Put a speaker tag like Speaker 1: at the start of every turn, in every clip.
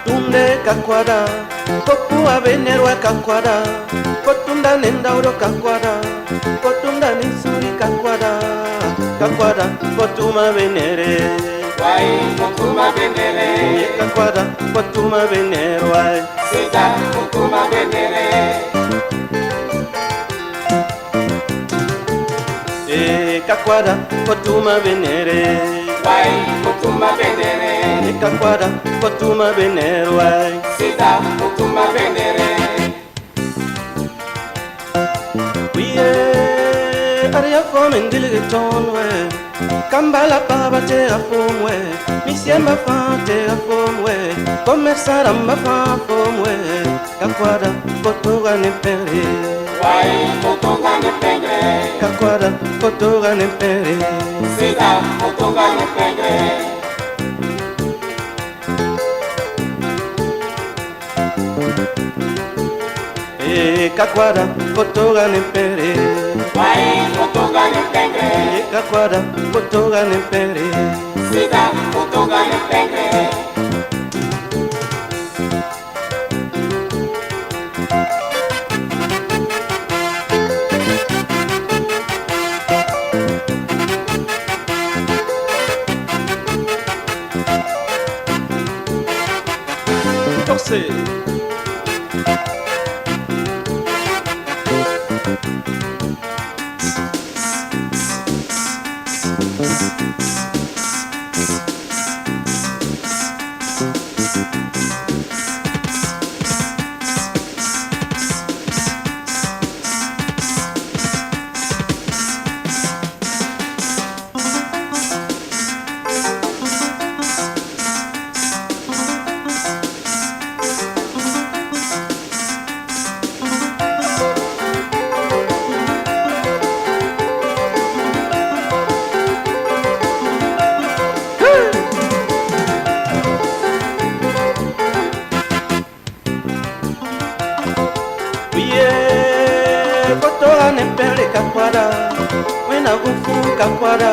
Speaker 1: tunde kakwada, kopua venerwa kakwada, kotunda nendauro kakwada, kotunda nisuri kakwada, kakwada, kotuma venere.
Speaker 2: Wai kotuma venere.
Speaker 1: Kakwada, kotuma venere, wai.
Speaker 2: Sita kotuma venere.
Speaker 1: Kakwada, kotuma venere.
Speaker 2: Wai kotuma venere.
Speaker 1: Kakwada, kotuma venere, wai.
Speaker 2: Sita kotuma venere.
Speaker 1: Aria fome ndiligi tonwe, kambala baba te afomwe, misiemba fa te afomwe, commerçara mba fomwe, kakwada kotoga nempere.
Speaker 2: Wai kotoga nempere.
Speaker 1: Kakwada kotoga nempere.
Speaker 2: Sita kotoga nempere.
Speaker 1: Kakwada kotoga nempere.
Speaker 2: Wai kotoga nempere.
Speaker 1: Kakwada kotoga nempere.
Speaker 2: Sita kotoga nempere.
Speaker 1: Torse. Kotoga nempere kakwada, wena gufu kakwada,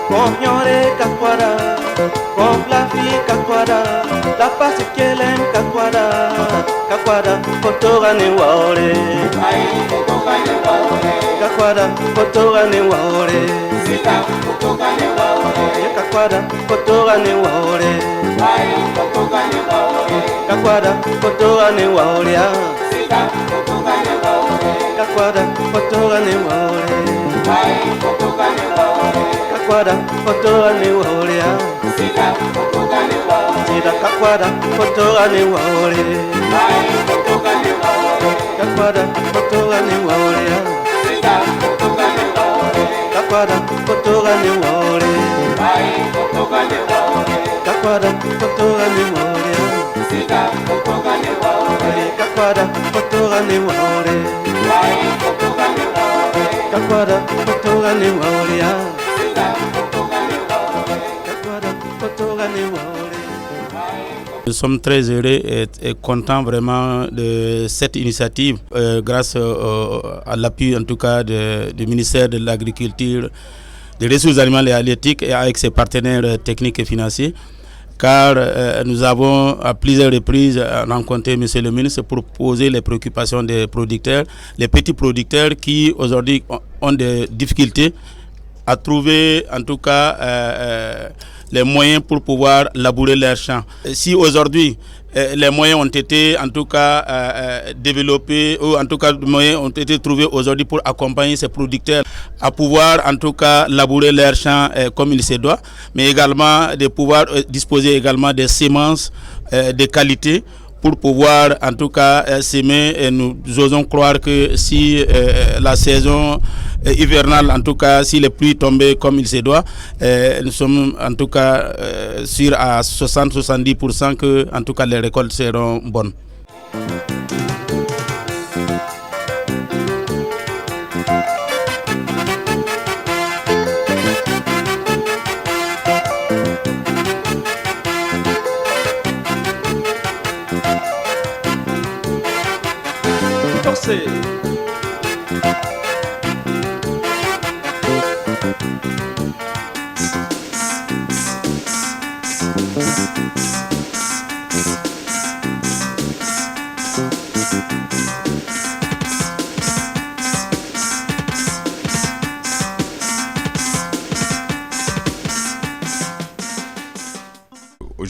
Speaker 1: konyore kakwada, konflafi kakwada, la pasi kelen kakwada, kakwada kotoga ne waore.
Speaker 2: Wai kotoga ne waore.
Speaker 1: Kakwada kotoga ne waore.
Speaker 2: Sita kotoga ne waore.
Speaker 1: Kakwada kotoga ne waore.
Speaker 2: Wai kotoga ne waore.
Speaker 1: Kakwada kotoga ne waore.
Speaker 2: Sita kotoga ne waore.
Speaker 1: Kakwada kotoga ne waore.
Speaker 2: Wai kotoga ne waore.
Speaker 1: Kakwada kotoga ne waore.
Speaker 2: Sita kotoga ne waore.
Speaker 1: Sida kakwada kotoga ne waore.
Speaker 2: Wai kotoga ne waore.
Speaker 1: Kakwada kotoga ne waore.
Speaker 2: Sita kotoga ne waore.
Speaker 1: Kakwada kotoga ne waore.
Speaker 2: Wai kotoga ne waore.
Speaker 1: Kakwada kotoga ne waore.
Speaker 2: Sita kotoga ne waore.
Speaker 1: Kakwada kotoga ne waore.
Speaker 2: Wai kotoga ne waore.
Speaker 1: Kakwada kotoga ne waore.
Speaker 2: Sita kotoga ne waore.
Speaker 1: Kakwada kotoga ne waore.
Speaker 3: Nous sommes très heureux et contents vraiment de cette initiative grâce à l'appui en tout cas du ministère de l'Agriculture, des Ressources animales et halieutiques et avec ses partenaires techniques et financiers. Car nous avons à plusieurs reprises rencontré M. le ministre pour poser les préoccupations des producteurs, les petits producteurs qui aujourd'hui ont des difficultés à trouver en tout cas les moyens pour pouvoir labourer leurs champs. Si aujourd'hui les moyens ont été en tout cas développés, ou en tout cas les moyens ont été trouvés aujourd'hui pour accompagner ces producteurs à pouvoir en tout cas labourer leurs champs comme il se doit, mais également de pouvoir disposer également des semences de qualité pour pouvoir en tout cas s'aimer, et nous osons croire que si la saison hivernale, en tout cas si les pluies tombaient comme il se doit, nous sommes en tout cas sûrs à 60-70% que en tout cas les récoltes seront bonnes.
Speaker 1: Torse.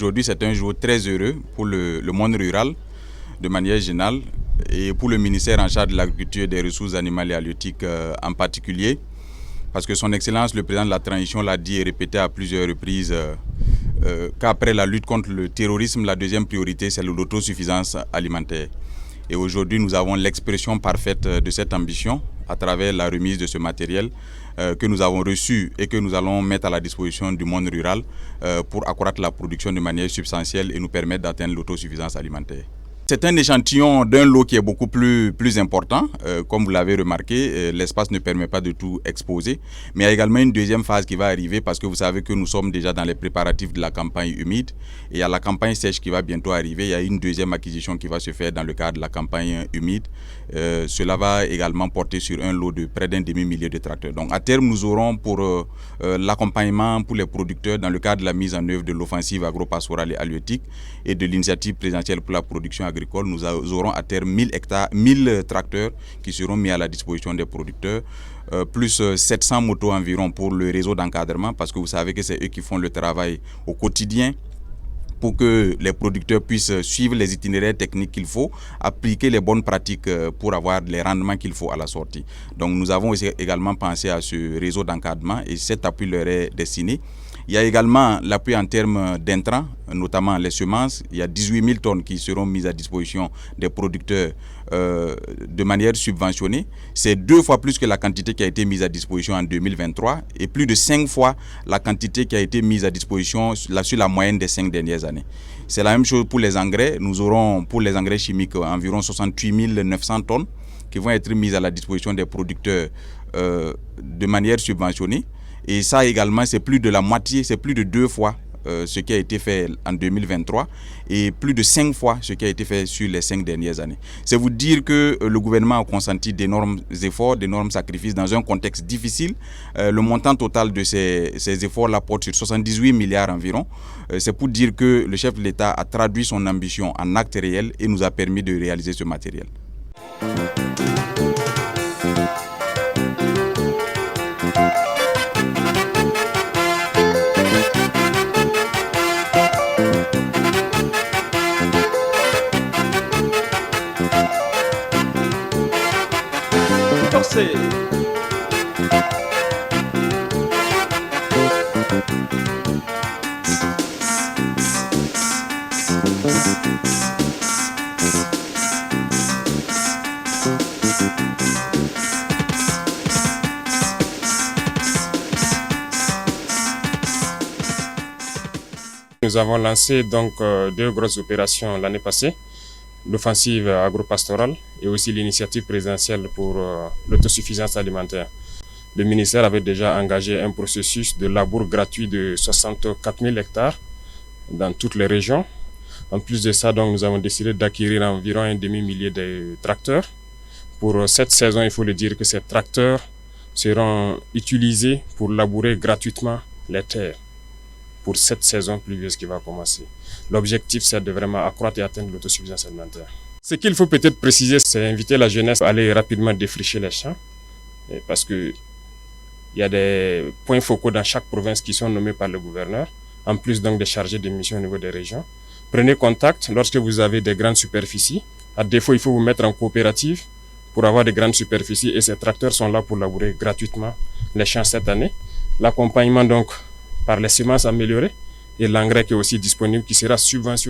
Speaker 4: aujourd'hui c'est un jour très heureux pour le monde rural de manière générale et pour le ministère en charge de l'agriculture et des ressources animales et halieutiques en particulier. Parce que son Excellence, le président de la transition, l'a dit et répété à plusieurs reprises qu'après la lutte contre le terrorisme, la deuxième priorité, c'est l'autosuffisance alimentaire. Et aujourd'hui, nous avons l'expression parfaite de cette ambition à travers la remise de ce matériel que nous avons reçu et que nous allons mettre à la disposition du monde rural pour accroître la production de manière substantielle et nous permettre d'atteindre l'autosuffisance alimentaire. C'est un échantillon d'un lot qui est beaucoup plus important. Comme vous l'avez remarqué, l'espace ne permet pas de tout exposer. Mais il y a également une deuxième phase qui va arriver parce que vous savez que nous sommes déjà dans les préparatifs de la campagne humide. Et il y a la campagne sèche qui va bientôt arriver. Il y a une deuxième acquisition qui va se faire dans le cadre de la campagne humide. Cela va également porter sur un lot de près d'un demi-millier de tracteurs. Donc à terme, nous aurons pour l'accompagnement pour les producteurs dans le cadre de la mise en œuvre de l'offensive agro-pastorale et halieutique et de l'initiative présidentielle pour la production agricole. Nous aurons à terme 1000 tracteurs qui seront mis à la disposition des producteurs, plus 700 motos environ pour le réseau d'encadrement, parce que vous savez que c'est eux qui font le travail au quotidien pour que les producteurs puissent suivre les itinéraires techniques qu'il faut, appliquer les bonnes pratiques pour avoir les rendements qu'il faut à la sortie. Donc nous avons aussi également pensé à ce réseau d'encadrement et cet appui leur est destiné. Il y a également l'appui en termes d'intrants, notamment les semences. Il y a 18 000 tonnes qui seront mises à disposition des producteurs de manière subventionnée. C'est 2 fois plus que la quantité qui a été mise à disposition en 2023 et plus de 5 fois la quantité qui a été mise à disposition sur la moyenne des 5 dernières années. C'est la même chose pour les engrais. Nous aurons pour les engrais chimiques environ 68 900 tonnes qui vont être mises à la disposition des producteurs de manière subventionnée. Et ça également, c'est plus de la moitié, c'est plus de 2 fois ce qui a été fait en 2023 et plus de 5 fois ce qui a été fait sur les 5 dernières années. C'est vous dire que le gouvernement a consenti d'énormes efforts, d'énormes sacrifices dans un contexte difficile. Le montant total de ces efforts-là porte sur 78 milliards environ. C'est pour dire que le chef de l'État a traduit son ambition en actes réels et nous a permis de réaliser ce matériel.
Speaker 1: Torsé.
Speaker 5: Nous avons lancé donc 2 grosses opérations l'année passée, l'offensive agro-pastorale et aussi l'initiative présidentielle pour l'autosuffisance alimentaire. Le ministère avait déjà engagé un processus de labour gratuit de 64 000 hectares dans toutes les régions. En plus de ça, donc, nous avons décidé d'acquérir environ un demi-millier de tracteurs. Pour cette saison, il faut le dire que ces tracteurs seront utilisés pour labourer gratuitement les terres pour cette saison pluvieuse qui va commencer. L'objectif, c'est de vraiment accroître et atteindre l'autosuffisance alimentaire. Ce qu'il faut peut-être préciser, c'est inviter la jeunesse à aller rapidement défricher les champs, parce que il y a des points focaux dans chaque province qui sont nommés par le gouverneur, en plus donc des chargés de mission au niveau des régions. Prenez contact lorsque vous avez des grandes superficies. À défaut, il faut vous mettre en coopérative pour avoir de grandes superficies et ces tracteurs sont là pour labourer gratuitement les champs cette année. L'accompagnement donc par les semences améliorées et l'engrais qui est aussi disponible qui sera subventionné.